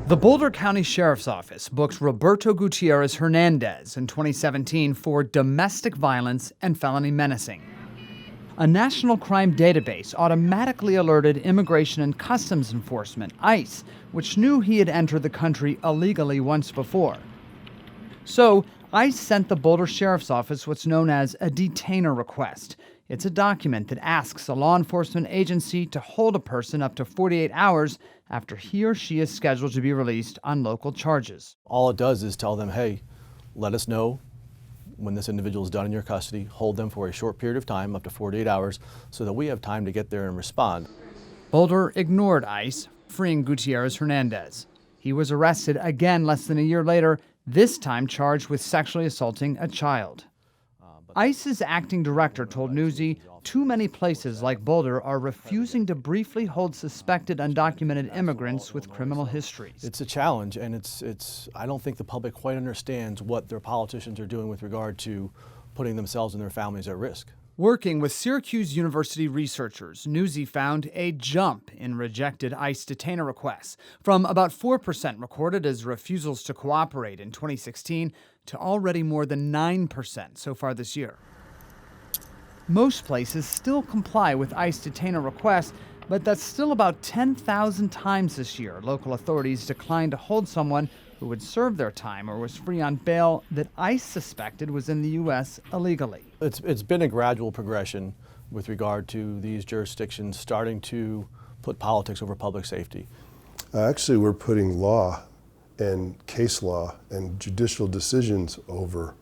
The Boulder County Sheriff's Office booked Roberto Gutierrez Hernandez in 2017 for domestic violence and felony menacing. A national crime database automatically alerted Immigration and Customs Enforcement, ICE, which knew he had entered the country illegally once before. So, ICE sent the Boulder Sheriff's Office what's known as a detainer request. It's a document that asks a law enforcement agency to hold a person up to 48 hours after he or she is scheduled to be released on local charges. All it does is tell them, hey, let us know when this individual is done in your custody, hold them for a short period of time, up to 48 hours, so that we have time to get there and respond. Boulder ignored ICE, freeing Gutierrez Hernandez. He was arrested again less than a year later, this time charged with sexually assaulting a child. ICE's acting director told Newsy too many places like Boulder are refusing to briefly hold suspected undocumented immigrants with criminal histories. It's a challenge, and I don't think the public quite understands what their politicians are doing with regard to putting themselves and their families at risk. Working with Syracuse University researchers, Newsy found a jump in rejected ICE detainer requests, from about 4% recorded as refusals to cooperate in 2016 to already more than 9% so far this year. Most places still comply with ICE detainer requests, but that's still about 10,000 times this year local authorities declined to hold someone who would serve their time or was free on bail that ICE suspected was in the U.S. illegally. It's been a gradual progression with regard to these jurisdictions starting to put politics over public safety. Actually, we're putting law and case law and judicial decisions over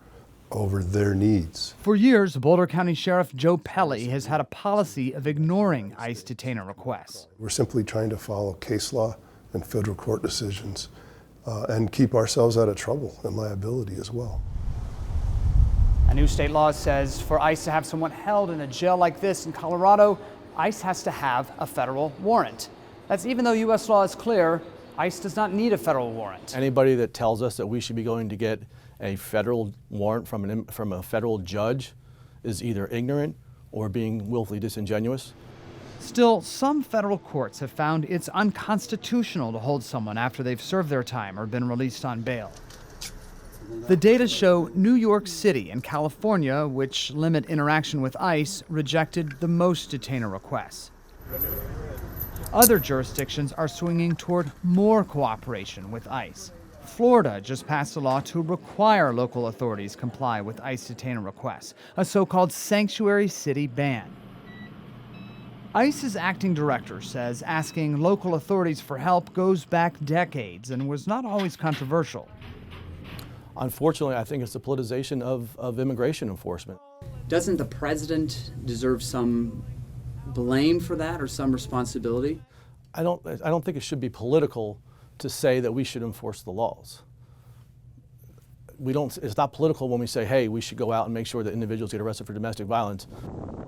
their needs. For years, Boulder County Sheriff Joe Pelley has had a policy of ignoring ICE detainer requests. We're simply trying to follow case law and federal court decisions and keep ourselves out of trouble and liability as well. A new state law says for ICE to have someone held in a jail like this in Colorado, ICE has to have a federal warrant. That's even though U.S. law is clear, ICE does not need a federal warrant. Anybody that tells us that we should be going to get a federal warrant from a federal judge is either ignorant or being willfully disingenuous. Still, some federal courts have found it's unconstitutional to hold someone after they've served their time or been released on bail. The data show New York City and California, which limit interaction with ICE, rejected the most detainer requests. Other jurisdictions are swinging toward more cooperation with ICE. Florida just passed a law to require local authorities comply with ICE detainer requests, a so-called sanctuary city ban. ICE's acting director says asking local authorities for help goes back decades and was not always controversial. Unfortunately, I think it's the politicization of immigration enforcement. Doesn't the president deserve some blame for that or some responsibility? I don't think it should be political to say that we should enforce the laws. It's not political when we say, hey, we should go out and make sure that individuals get arrested for domestic violence.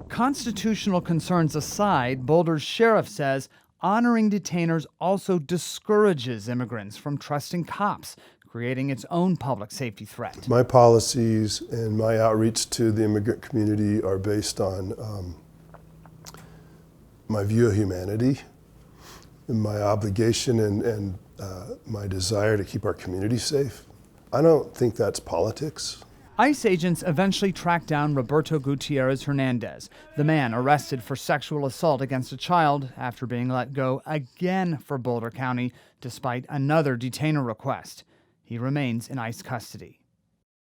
Constitutional concerns aside, Boulder's sheriff says honoring detainers also discourages immigrants from trusting cops, creating its own public safety threat. My policies and my outreach to the immigrant community are based on my view of humanity, and my obligation and my desire to keep our community safe. I don't think that's politics. ICE agents eventually tracked down Roberto Gutierrez Hernandez, the man arrested for sexual assault against a child after being let go again for Boulder County despite another detainer request. He remains in ICE custody.